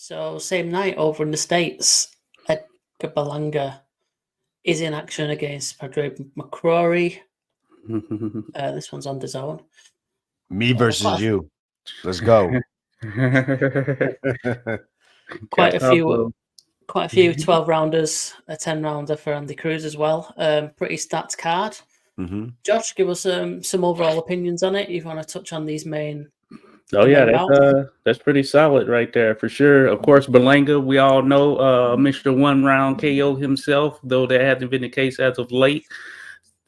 So same night over in the States, Edgar Berlanga is in action against Padraig McCrory. This one's on DAZN. Me versus you. Let's go. Quite a few 12-rounders, a 10-rounder for Andy Cruz as well. Pretty stacked card. Mm-hmm. Josh, give us some overall opinions on it. You want to touch on these main? Oh yeah, that's pretty solid right there for sure. Of course, Berlanga, we all know, Mr. One Round KO himself, though that hasn't been the case as of late.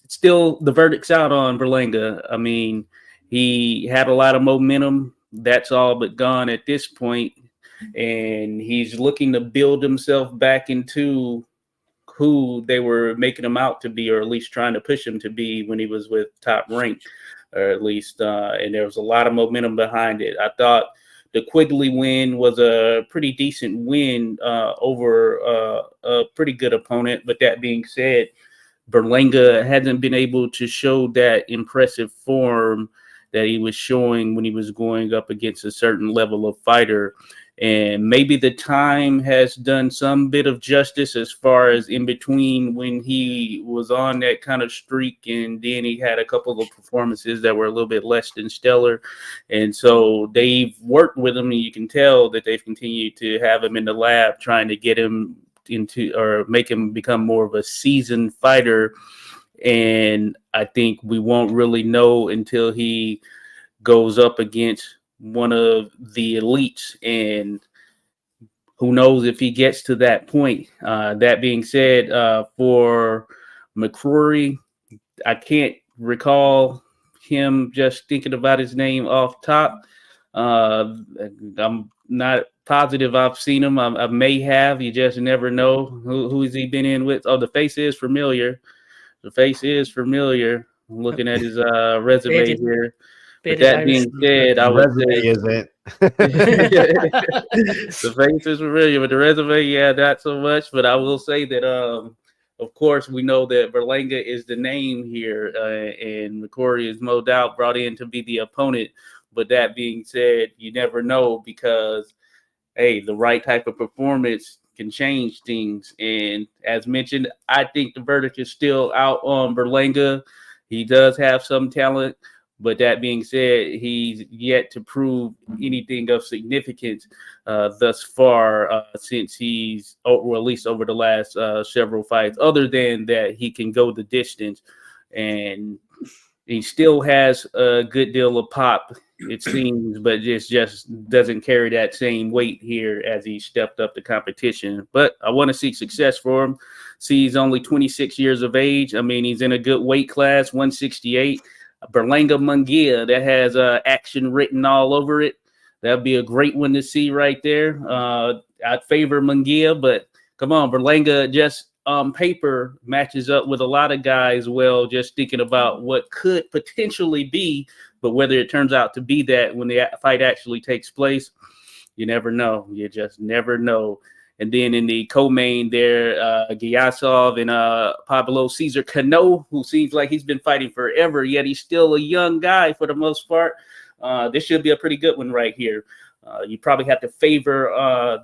Still, the verdict's out on Berlanga. I mean, he had a lot of momentum. That's all but gone at this point, and he's looking to build himself back into who they were making him out to be, or at least trying to push him to be when he was with Top Rank. Or at least, and there was a lot of momentum behind it. I thought the Quigley win was a pretty decent win over a pretty good opponent. But that being said, Berlanga hasn't been able to show that impressive form that he was showing when he was going up against a certain level of fighter. And maybe the time has done some bit of justice as far as in between when he was on that kind of streak, and then he had a couple of performances that were a little bit less than stellar. And so they've worked with him, and you can tell that they've continued to have him in the lab trying to get him into, or make him become more of a seasoned fighter. And I think we won't really know until he goes up against one of the elites, and who knows if he gets to that point. That being said, for McCrory, I can't recall him just thinking about his name off top. I'm not positive I've seen him. I may have. You just never know. Who has he been in with? Oh, the face is familiar. The face is familiar. I'm looking at his resume here. But that being said, I would say isn't. The face is familiar, but the resume, yeah, not so much. But I will say that, of course, we know that Berlanga is the name here, and McCrory is no doubt brought in to be the opponent. But that being said, you never know, because, hey, the right type of performance can change things. And as mentioned, I think the verdict is still out on Berlanga. He does have some talent. But that being said, he's yet to prove anything of significance thus far since he's, or at least over the last several fights, other than that he can go the distance. And he still has a good deal of pop, it seems, but just doesn't carry that same weight here as he stepped up the competition. But I want to see success for him. See, he's only 26 years of age. I mean, he's in a good weight class, 168. Berlanga Munguia, that has action written all over it. That'd be a great one to see right there. I'd favor Munguia, but come on, Berlanga just on paper matches up with a lot of guys well, just thinking about what could potentially be, but whether it turns out to be that when the fight actually takes place, you never know. You just never know. And then in the co-main there, Gyasov and Pablo Cesar Cano, who seems like he's been fighting forever, yet he's still a young guy for the most part. This should be a pretty good one right here. You probably have to favor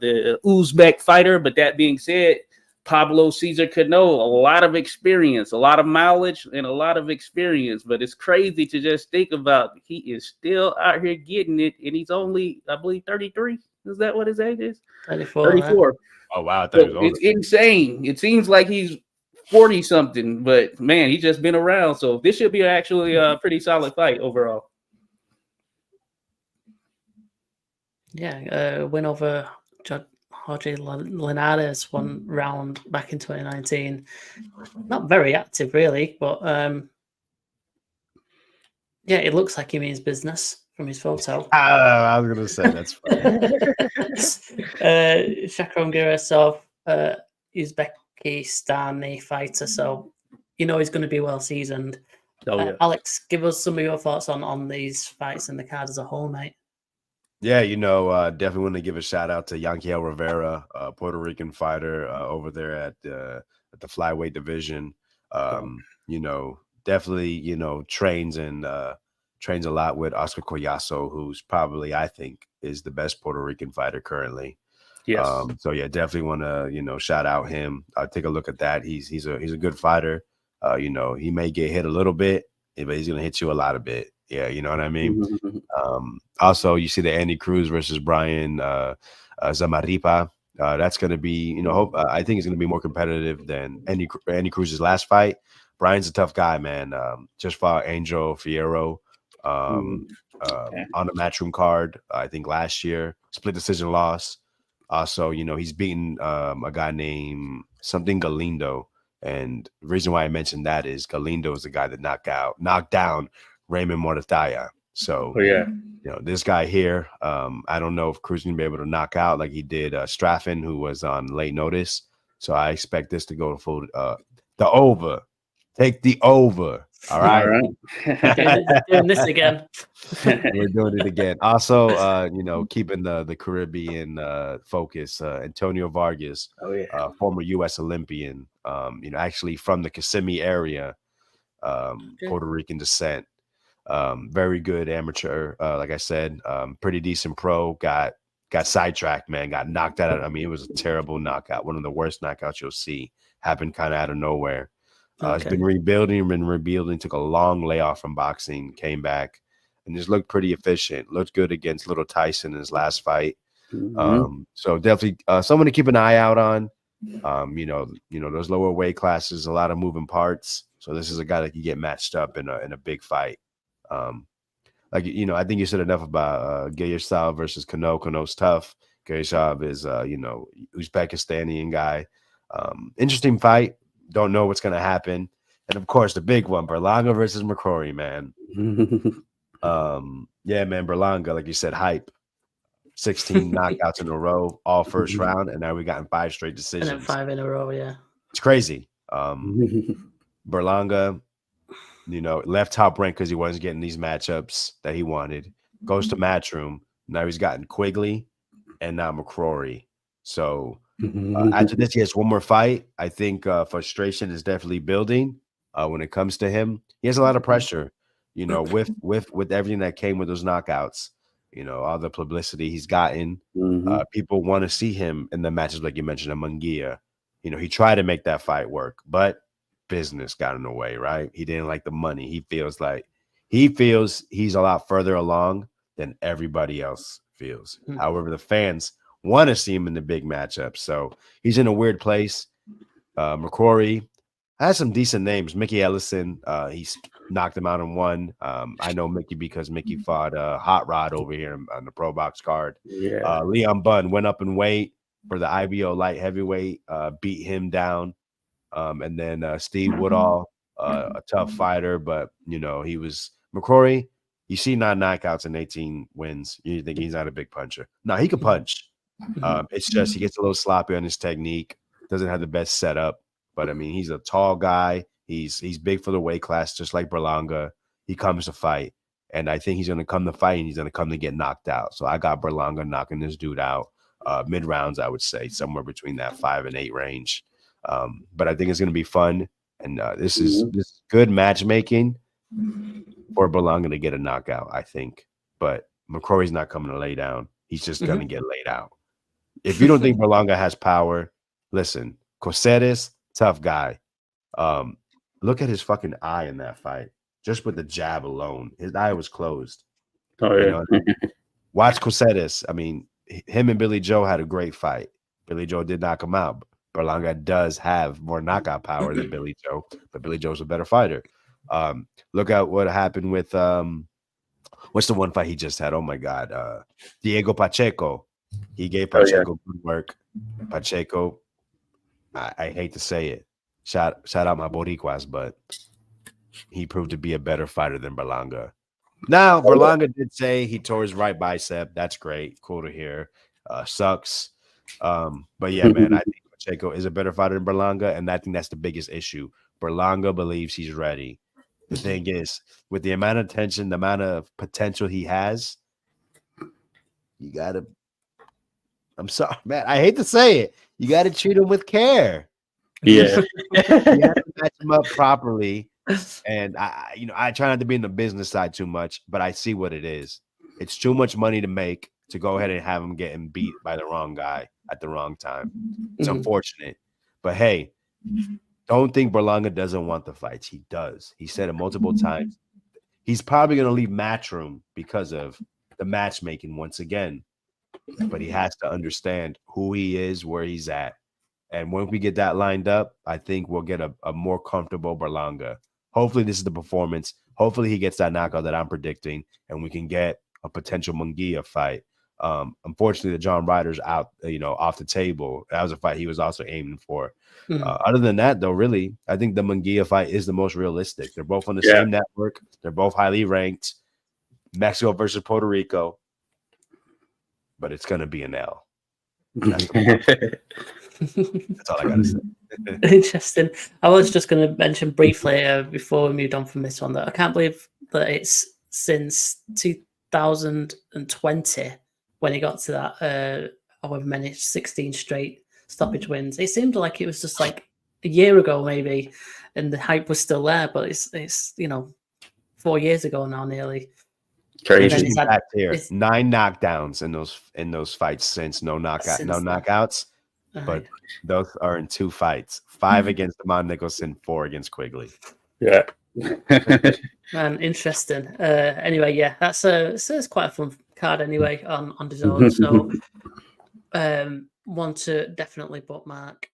the Uzbek fighter, but that being said, Pablo Cesar Cano, a lot of experience, a lot of mileage, and a lot of experience. But it's crazy to just think about. He is still out here getting it, and he's only, I believe, 33. Is that what his age is? 34. 34. Oh, wow. It's insane. It seems like he's 40-something, but, man, he's just been around. So this should be actually a pretty solid fight overall. Yeah, win over Jorge Linares 1 round back in 2019. Not very active, really, but yeah, it looks like he means business from his photo. I was going to say that's funny. Shakron Girasov, Uzbekistani fighter, so you know he's going to be well seasoned. Oh, yeah. Alex, give us some of your thoughts on these fights and the card as a whole, mate. Yeah, definitely want to give a shout out to Yanquiel Rivera, a Puerto Rican fighter over there at the flyweight division. Definitely, trains a lot with Oscar Collazo, who's probably, I think, is the best Puerto Rican fighter currently. Yes. So yeah, definitely want to shout out him. Take a look at that. He's a good fighter. He may get hit a little bit, but he's gonna hit you a lot of bit. Yeah, you know what I mean. Also, you see the Andy Cruz versus Brian Zamaripa. That's going to be, I think it's going to be more competitive than Andy Cruz's last fight. Brian's a tough guy, man. Just fought Angel Fierro on a matchroom card, I think last year. Split decision loss. Also, he's beaten a guy named something Galindo. And the reason why I mentioned that is Galindo is the guy that knocked down Raymond Morataya. So, this guy here, I don't know if Cruz can be able to knock out like he did Straffen, who was on late notice. So I expect this to go to full the over. Take the over. All right. Doing this again. We're doing it again. Also, keeping the Caribbean focus. Antonio Vargas, former U.S. Olympian, actually from the Kissimmee area, Puerto Rican descent. Very good amateur, like I said, pretty decent pro. Got sidetracked, man. Got knocked out. I mean, it was a terrible knockout. One of the worst knockouts you'll see. Happened kind of out of nowhere. He's been rebuilding. Took a long layoff from boxing. Came back and just looked pretty efficient. Looked good against Little Tyson in his last fight. So definitely someone to keep an eye out on. Those lower weight classes, a lot of moving parts. So this is a guy that can get matched up in a big fight. I think you said enough about Gayasov versus Kano. Kano's tough. Gayasov is Uzbekistanian guy. Interesting fight. Don't know what's gonna happen. And of course the big one, Berlanga versus McCrory, man. Man, Berlanga, like you said, hype. 16 knockouts in a row, all first round, and now we gotten 5 straight decisions. And then 5 in a row, yeah. It's crazy. Berlanga, left top rank because he wasn't getting these matchups that he wanted. Goes to Matchroom. Now he's gotten Quigley and now McCrory. So after this, he has one more fight. I think frustration is definitely building when it comes to him. He has a lot of pressure, with everything that came with those knockouts. All the publicity he's gotten. People want to see him in the matches, like you mentioned, in Munguia. He tried to make that fight work, but business got in the way, right? He didn't like the money. He feels he's a lot further along than everybody else feels. However, the fans want to see him in the big matchups. So he's in a weird place. McCrory has some decent names. Mickey Ellison, he's knocked him out in one. I know Mickey because Mickey fought Hot Rod over here on the Pro Box card. Leon Bunn went up in weight for the IBO light heavyweight, beat him down. And then Steve Woodall, a tough fighter, but he was McCrory. You see 9 knockouts and 18 wins. You think he's not a big puncher. No, he can punch. It's just he gets a little sloppy on his technique. Doesn't have the best setup. But I mean, he's a tall guy. He's big for the weight class, just like Berlanga. He comes to fight, and I think he's going to come to fight, and he's going to come to get knocked out. So I got Berlanga knocking this dude out mid rounds. I would say somewhere between that 5 and 8 range. But I think it's going to be fun, and this is good matchmaking for Berlanga to get a knockout, I think. But McCrory's not coming to lay down. He's just going to get laid out. If you don't think Berlanga has power, listen, Coceres, tough guy. Look at his fucking eye in that fight. Just with the jab alone, his eye was closed. Watch Coceres. I mean, him and Billy Joe had a great fight. Billy Joe did knock him out. Berlanga does have more knockout power than Billy Joe, but Billy Joe's a better fighter. Look at what happened with what's the one fight he just had? Oh my God, Diego Pacheco. He gave Pacheco good work. Pacheco, I hate to say it. Shout out my Boricuas, but he proved to be a better fighter than Berlanga. Now, Berlanga did say he tore his right bicep. That's great. Cool to hear. Sucks. But yeah, man, I think Pacheco is a better fighter than Berlanga, and I think that's the biggest issue. Berlanga believes he's ready. The thing is, with the amount of attention, the amount of potential he has, you gotta. I'm sorry, man. I hate to say it. You got to treat him with care. Yeah, you have to match him up properly. And I try not to be in the business side too much, but I see what it is. It's too much money to make to go ahead and have him getting beat by the wrong guy at the wrong time. It's Mhm. unfortunate. But hey, don't think Berlanga doesn't want the fights. He does. He said it multiple times. He's probably going to leave Matchroom because of the matchmaking once again. But he has to understand who he is, where he's at. And when we get that lined up, I think we'll get a more comfortable Berlanga. Hopefully this is the performance. Hopefully he gets that knockout that I'm predicting, and we can get a potential Munguia fight. Unfortunately, the John Ryder's out, off the table. That was a fight he was also aiming for. Other than that, though, really, I think the Munguia fight is the most realistic. They're both on the same network. They're both highly ranked. Mexico versus Puerto Rico. But it's going to be an L. That's all I got to say. Interesting. I was just going to mention briefly before we moved on from this one that I can't believe that it's since 2020 when he got to that however many 16 straight stoppage wins. It seemed like it was just like a year ago maybe, and the hype was still there. But it's 4 years ago now nearly. Crazy. Back here, 9 knockdowns in those fights since no knockouts. But those are in 2 fights: 5 against Amon Nicholson, 4 against Quigley. Yeah. Man, interesting. Anyway, yeah, that's it's quite a fun card anyway on DAZN. So one to definitely bookmark.